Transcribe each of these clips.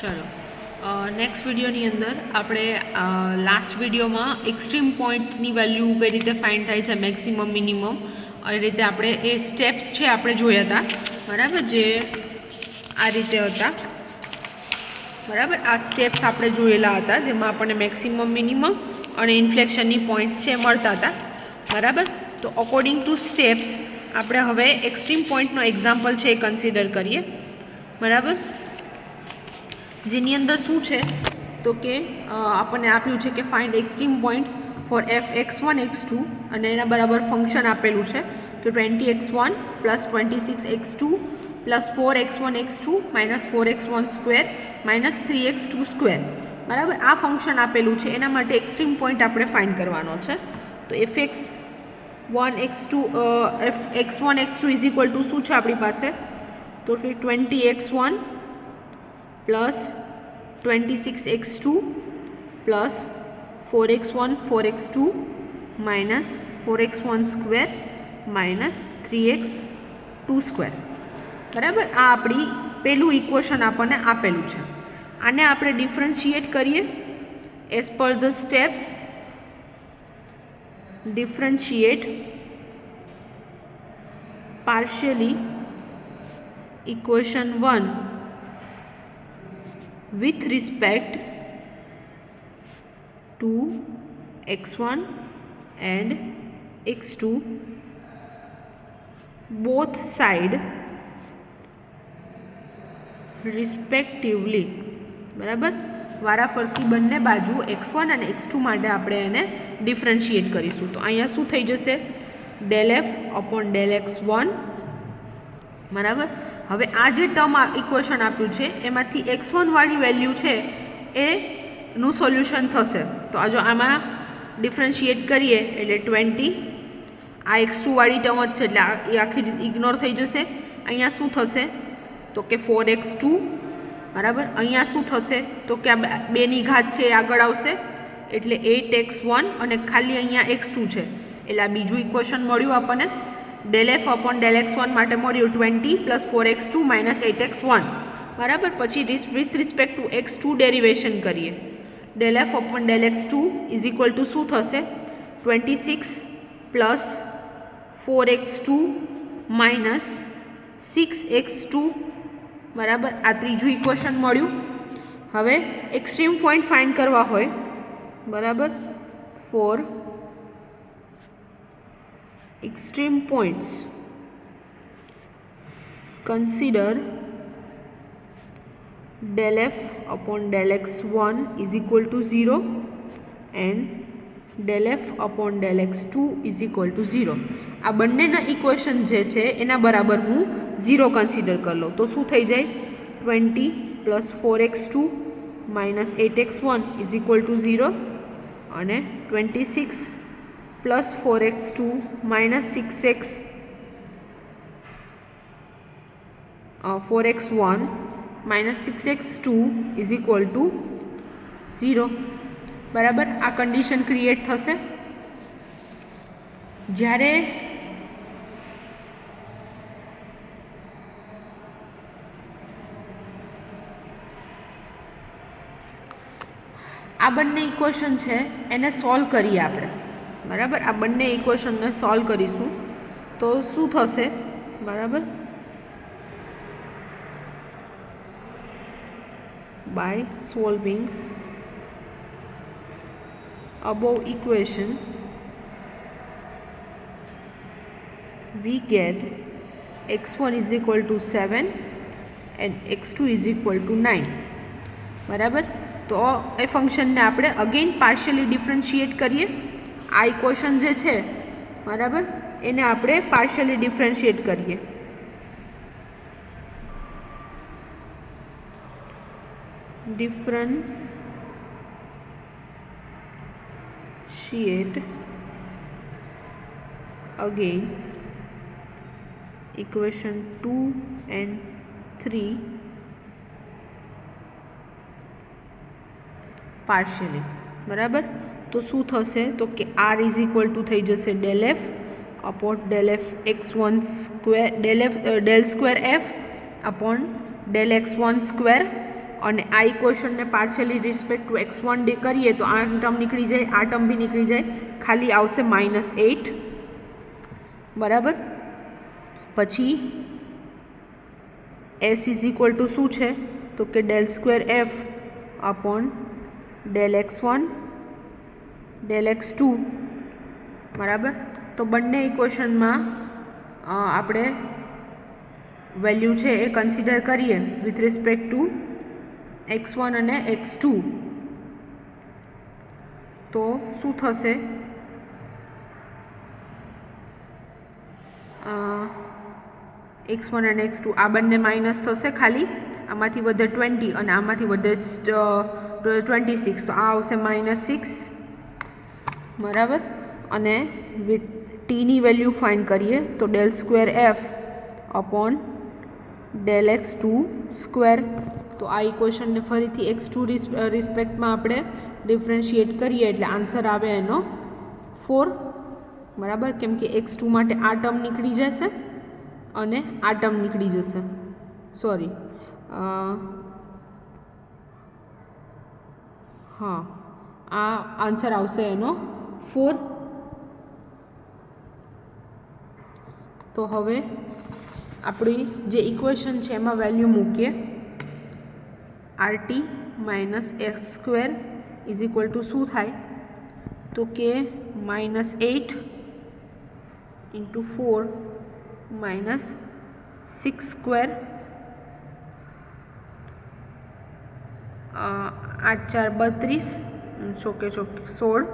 ચલો નેક્સ્ટ વિડીયોની અંદર આપણે લાસ્ટ વિડીયોમાં એક્સ્ટ્રીમ પોઈન્ટની વેલ્યુ કઈ રીતે ફાઇન્ડ થાય છે, મેક્સિમમ મિનિમમ, એ રીતે આપણે એ સ્ટેપ્સ છે આપણે જોયા હતા, બરાબર, જે આ રીતે હતા, બરાબર. આ સ્ટેપ્સ આપણે જોયેલા હતા જેમાં આપણને મેક્સિમમ મિનિમમ અને ઇન્ફ્લેક્શનની પોઈન્ટ્સ છે મળતા હતા, બરાબર. તો અકોર્ડિંગ ટુ સ્ટેપ્સ આપણે હવે એક્સ્ટ્રીમ પોઈન્ટનો એક્ઝામ્પલ છે એ કન્સિડર કરીએ, બરાબર. જેની અંદર શું છે તો કે આપણને આપ્યું છે કે find extreme point four f(x1, x2) અને એના બરાબર ફંક્શન આપેલું છે કે 20x1 + 26x2 + 4x1 x2 - 4x1² - 3x2², બરાબર. આ ફંક્શન આપેલું છે, એના માટે એક્સ્ટ્રીમ પોઈન્ટ આપણે ફાઇન્ડ કરવાનો છે. તો f(x1, x2) is equal to શું છે આપણી પાસે, તો કે 20x1 + 26x2 + 4x1 4x2 - 4x1² - 3x2², બરાબર. આ આપણી પહેલું ઇક્વેશન આપણને આપેલું છે. આને આપણે ડિફરન્શિએટ કરીએ as per the steps. Differentiate partially equation 1 with respect to x1 and x2 both side respectively, બરાબર. વારાફરતી બંને બાજુ x1 અને x2 માટે આપણે એને ડિફરન્શિએટ કરીશું. તો અહીંયા શું થઈ જશે, ∂f/∂x1, બરાબર. હવે આ જે ટર્મ ઇક્વેશન આપ્યું છે એમાંથી x1 વાળી વેલ્યુ છે એનું સોલ્યુશન થશે. તો આ જો આમાં ડિફરન્શિએટ કરીએ એટલે 20, આ x2 વાળી ટર્મ જ છે એટલે એ આખી ઇગ્નોર થઈ જશે. અહીંયા શું થશે તો કે 4x2, બરાબર. અહીંયા શું થશે તો કે આ બેની ઘાત છે એ આગળ આવશે એટલે 8x1 અને ખાલી અહીંયા x2 છે એટલે આ બીજું ઇક્વેશન મળ્યું આપણને. ∂f/∂x1 માટે મળ્યું 20 + 4x2 - 8x1, બરાબર. પછી with respect two x2 derivation કરીએ. ∂f/∂x2 ઇઝ ઇક્વલ ટુ શું થશે, 26 + 4x2 - 6x2, બરાબર. આ ત્રીજું ઇક્વેશન મળ્યું. હવે એક્સ્ટ્રીમ પોઈન્ટ ફાઇન્ડ કરવા હોય, બરાબર, four extreme points consider ∂f/∂x1 is equal to 0 and ∂f/∂x2 is equal to 0. આ બંનેના ઇક્વેશન જે છે એના બરાબર હું 0 કન્સિડર કરી લઉં તો શું થઈ જાય, 20 + 4x2 - 8x1 is equal to 0 અને 26 + 4x2 - 4x1 - 6x2 is equal to 0, બરાબર. આ કન્ડિશન ક્રિએટ થશે. જ્યારે આ બંને ઇક્વેશન છે એને સોલ્વ કરીએ આપણે, બરાબર. આ બંને ઇક્વેશનને સોલ્વ કરીશું તો શું થશે, બરાબર, by solving above equation we get x1 is equal to 7 and x2 is equal to 9, બરાબર. તો એ ફંક્શનને આપણે અગેન પાર્શિયલી ડિફરન્શિએટ કરીએ. આ ઇક્વેશન જે છે, બરાબર, એને આપણે પાર્શિયલી ડિફરન્શિએટ કરીએ. Differentiate again equation 2 and 3 partially, બરાબર. તો શું થશે તો કે r ઇઝ ઇક્વલ ટુ થઈ જશે ∂f/∂x1² ∂2f / del x1 square અને આ ઇક્વેશનને પાર્શિયલી રિસ્પેક્ટ ટુ x1 ડે કરીએ તો આ ટર્મ નીકળી જાય, આ ટર્મ બી નીકળી જાય, ખાલી આવશે -8 બરાબર. પછી s ઇઝ ઇક્વલ ટુ શું છે તો કે ∇2f અપોન ∇x1 ∇x2 બરાબર. તો બંને ઇક્વેશનમાં આપણે વેલ્યુ છે એ કન્સિડર કરીએ વિથ રિસ્પેક્ટ ટુ x1 અને x2 તો શું થશે, x1 અને x2 આ બંને માઇનસ થશે, ખાલી આમાંથી વધે 20 અને આમાંથી વધે 26 તો આ આવશે -6 બરાબર. અને વિથ ટીની વેલ્યુ ફાઇન્ડ કરીએ તો ∇2f અપોન ∇x2 સ્ક્વેર. તો આ ઇક્વેશનને ફરીથી x2 રિસ્પેક્ટમાં આપણે ડિફરન્શિએટ કરીએ એટલે આન્સર આવે એનો 4 બરાબર. કેમ કે x2 માટે આ ટર્મ નીકળી જશે અને આ ટર્મ નીકળી જશે, સોરી હા આ આન્સર આવશે એનો 4. તો હવે આપણી જે ઇક્વેશન છે એમાં વેલ્યુ મૂકીએ, RT - x² is equal to શું થાય તો કે -8 × 4 -6² 8 × 4 = 32 ચોકે 16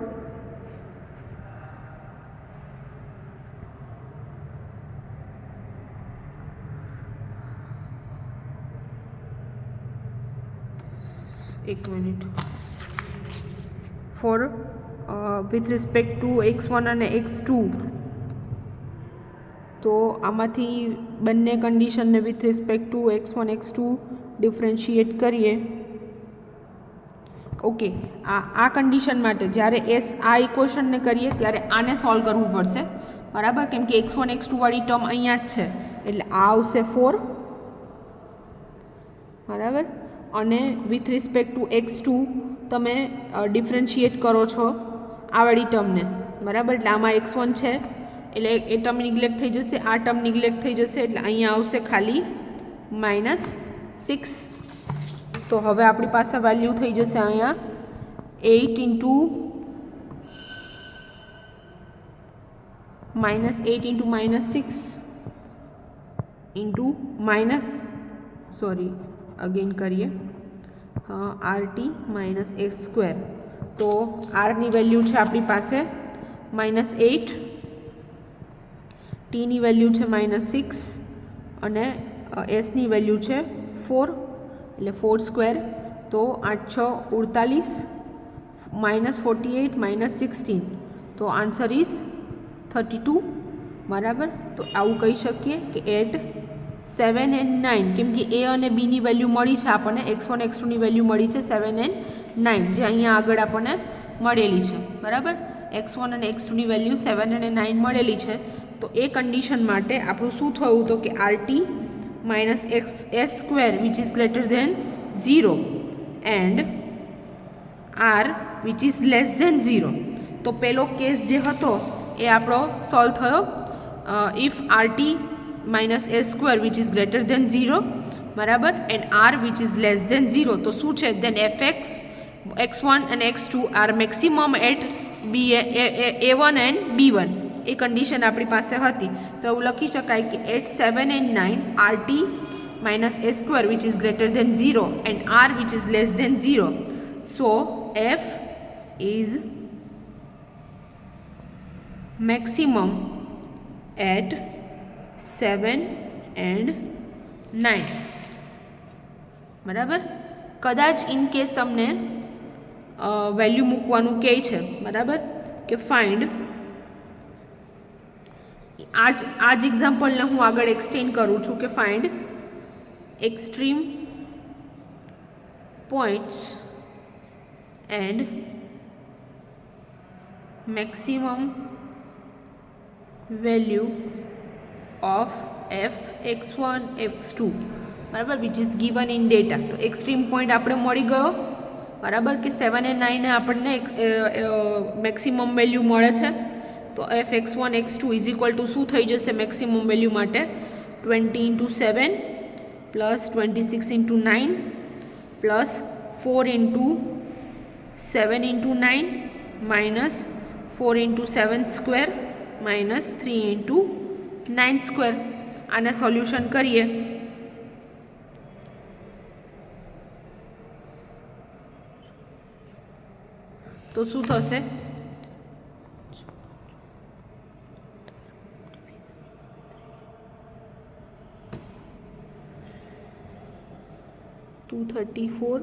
એક minute for with respect to x1 અને x2 તો આમાંથી બંને કન્ડિશનને with respect to x1 x2 differentiate કરીએ. ઓકે, આ કન્ડિશન માટે જ્યારે આ ઇક્વેશનને કરીએ ત્યારે આને સોલ્વ કરવું પડશે બરાબર. કેમ કે x1 x2 વાળી ટર્મ અહીંયા જ છે એટલે આ આવશે 4 બરાબર. અને વિથ રિસ્પેક્ટ ટુ x2 તમે ડિફરન્શિએટ કરો છો આ વાળી ટર્મને બરાબર. એટલે આમાં x1 છે એટલે એ ટર્મ નિગ્લેક્ટ થઈ જશે, આ ટર્મ નિગ્લેક્ટ થઈ જશે એટલે અહીંયા આવશે ખાલી -6. તો હવે આપણી પાસે વેલ્યુ થઈ જશે અહીંયા 8 × અગેન કરીએ RT - x². તો આરની વેલ્યુ છે આપણી પાસે -8, ટીની વેલ્યુ છે -6 અને એસની વેલ્યુ છે 4 એટલે 4². તો 8 × 6 = 48 - 16 તો આન્સર ઇઝ 32 બરાબર. તો આવું કહી શકીએ કે 8, 7 and 9 કેમ કે એ અને બીની વેલ્યુ મળી છે આપણને, x1 x2ની વેલ્યુ મળી છે 7 and 9 જે અહીંયા આગળ આપણને મળેલી છે બરાબર. x1 અને x2ની વેલ્યુ 7 અને 9 મળેલી છે. તો એ કન્ડિશન માટે આપણું શું થયું તો કે RT - x² which is greater than 0 and R which is less than 0. તો પેલો કેસ જે હતો એ આપણો સોલ્વ થયો. If RT - s² which is greater than 0 બરાબર and R which is less than 0 તો શું છે then fx x1 and x2 are maximum at a1 and b1 એ કન્ડિશન આપણી પાસે હતી. તો એવું લખી શકાય કે 8, 7 and 9 RT - s² which is greater than 0 and R which is less than 0. So f is maximum at 7 and 9 બરાબર. કદાચ ઇન કેસ તમને વેલ્યુ મૂકવાનું કહે છે બરાબર કે ફાઇન્ડ, આ જ એક્ઝામ્પલને હું આગળ એક્સટેન્ડ કરું છું કે find extreme points and maximum value of f x1 x2. બરાબર, which is given in data. તો એક્સ્ટ્રીમ પોઈન્ટ આપણે મળી ગયો, બરાબર, કે 7 અને 9 આપણને મેક્સિમમ વેલ્યુ મળે છે. તો fx1 x2 is equal to શું થઈ જશે મેક્સિમમ વેલ્યુ માટે? 20 × 7 plus 26 × 9 plus 4 × 7 × 9 minus 4 × 7 square minus 3 × 9 square. આને સોલ્યુશન કરીએ તો શું થશે? 234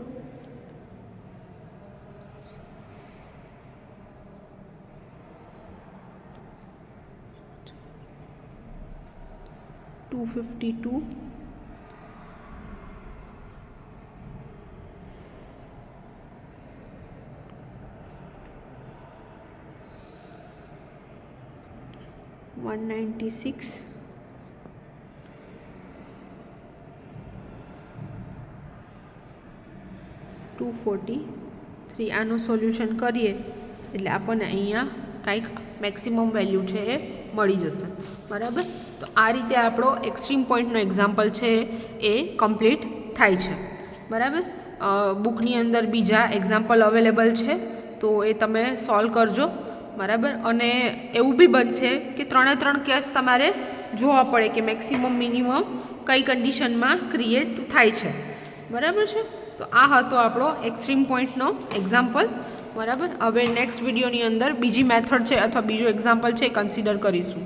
252 196 243. આનું સોલ્યુશન કરીએ એટલે આપણને અહીંયા કંઈક મેક્સિમમ વેલ્યુ છે એ મળી જશે, બરાબર. તો આ રીતે આપણો એક્સ્ટ્રીમ પોઈન્ટનો એક્ઝામ્પલ છે એ કમ્પ્લીટ થાય છે, બરાબર. બુકની અંદર બીજા એક્ઝામ્પલ અવેલેબલ છે, તો એ તમે સોલ્વ કરજો, બરાબર. અને એવું બી બનશે કે 3 કેસ તમારે જોવા પડે કે મેક્સિમમ મિનિમમ કઈ કન્ડિશનમાં ક્રિએટ થાય છે, બરાબર છે. તો આ હતો આપણો એક્સ્ટ્રીમ પોઈન્ટનો એક્ઝામ્પલ, બરાબર. હવે નેક્સ્ટ વિડીયોની અંદર બીજી મેથડ છે અથવા બીજો એક્ઝામ્પલ છે એ કન્સિડર કરીશું.